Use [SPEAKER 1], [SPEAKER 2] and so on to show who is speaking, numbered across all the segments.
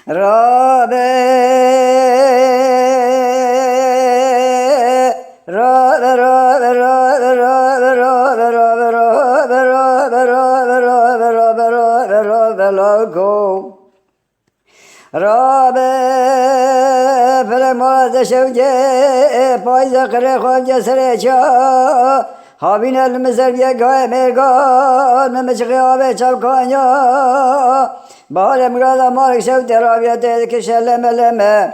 [SPEAKER 1] رابه رابه رابه رابه رابه رابه رابه رابه رابه رابه رابه رابه رابه لاکو رابه فلک مراد شوجه پایز قره خواب سر چا هابین المزر بیا گاه مرگان ممشقی آبه چوکانیا بحال مراد مالک شو درابیت کشل ملمه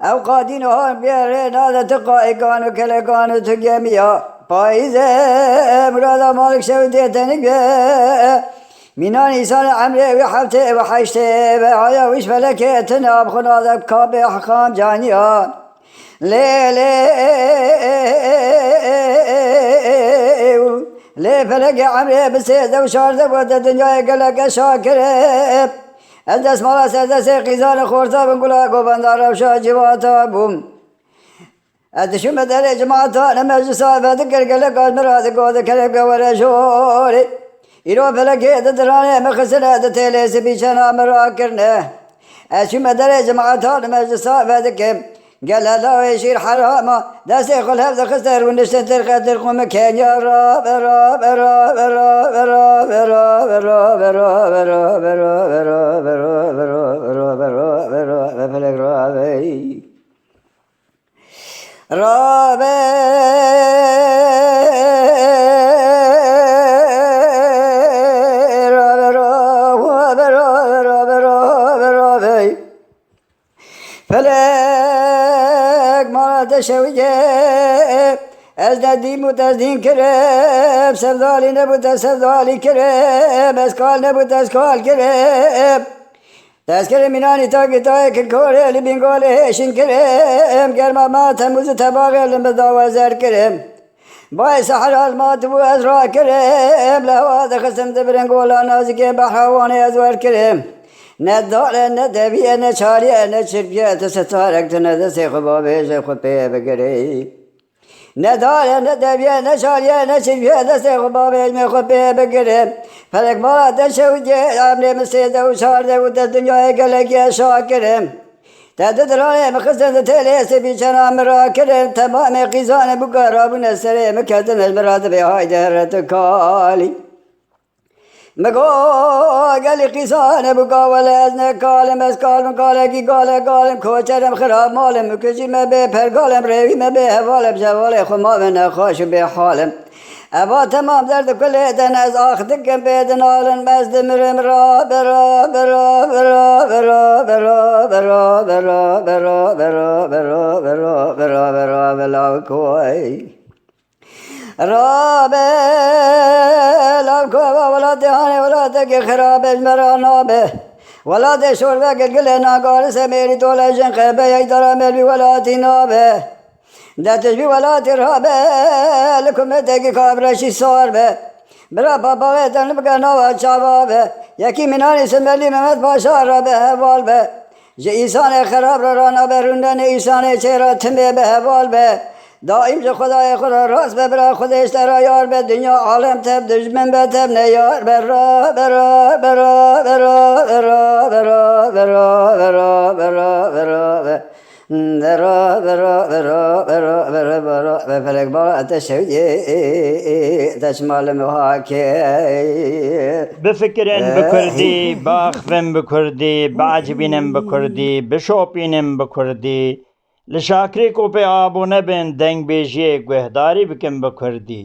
[SPEAKER 1] او قادین هان بیاره نادت قائقان و کلگان و تو گمیا پاییزه مراد مالک شو دیتنگ مینان ایسان عمره و حفته و حشته و آیا ویش فلکه تناب خنادب کاب حقام جانیان لیلی لی فلک عمره بسیده و شارده بود دنیای گلک شاکره از دست مالا سر دست قیزان خورتا بنگولا گوبندار و شا جواتا بوم از دشون بدر جماعتا نمجلسا فدکر گلک از مراد گود کرب گوره شوری ایرو فلکی ددرانه مخسره دتیلی سبیچنا مرا کرنه از شون بدر جماعتا نمجلسا فدکر قال لا يشير حرامه داس يقول هذا خسر ونشتن ترقى ترقم كان يا راب راب راب راب راب راب راب راب راب راب راب راب راب فلك رابي رابي راب راب راب راب رابي فلك مراد شویه از ندیم و تزدین کرب سفدالی نبود سفدالی کرب اسکال نبود اسکال کرب تذکر مینانی تا گتای کلکوره لبینگال هشین کرب گرما ما تموز تباغ لمداو زر کرب بای سحر المات و از را کرب لهوا دخستم دبرنگولا نازک بحروانه از ور کرب نه داره نه دویه نه چاریه نه چرپیه تو ستارک تو نه دسته خوابه خود پی بگری نه داره نه دویه نه چاریه نه چرپیه دسته خوابه خود پی بگری فلک مالا دشوجه عمره مسیده و چارده و دست دنیای گلگی شاکرم تدد رانه مخصد تلیس بیچنا مرا کرم تمام قیزان بگارابون سره مکردن المراد به های درت کالی مگو گلی قیسان بگاول از نکالم از کالم کالگی گاله گالم کوچرم خراب مالم کجیم به پرگالم رویم به حوالم جوال خمام نخواش به حالم ابا تمام درد کل دن از آخدکم بدن آلن مزد مرم را برا برا برا برا برا برا برا برا برا برا برا برا برا برا کوی رابه لابکو ولاد هانه ولاد که خرابش مرا نابه ولاد شوربه که گل ناگار سمیری طول جنخه به یک درامل بی ولادی نابه دتش بی ولادی رابه لکمته که کابرشی ساربه برا پاپاقه تن بگه نوا چابابه یکی منانی سملی محمد پاشا را به حوال به جه ایسان خراب را رانا به روندن ایسان چهره تمه به حوال به دائم جو خدای خدا راست ببرا خودش ترا یار به دنیا عالم تب دشمن به تب نیار برا برا برا برا برا برا برا برا برا برا برا برا برا برا برا برا بفلك برا تشوي تشمال محاكي
[SPEAKER 2] بفكرن بكردي باخفن بكردي بعجبينن بكردي بشوبينن بكردي لشاکری کو پہ آب و نبن دنگ بیجیے گوہداری بکن بکردی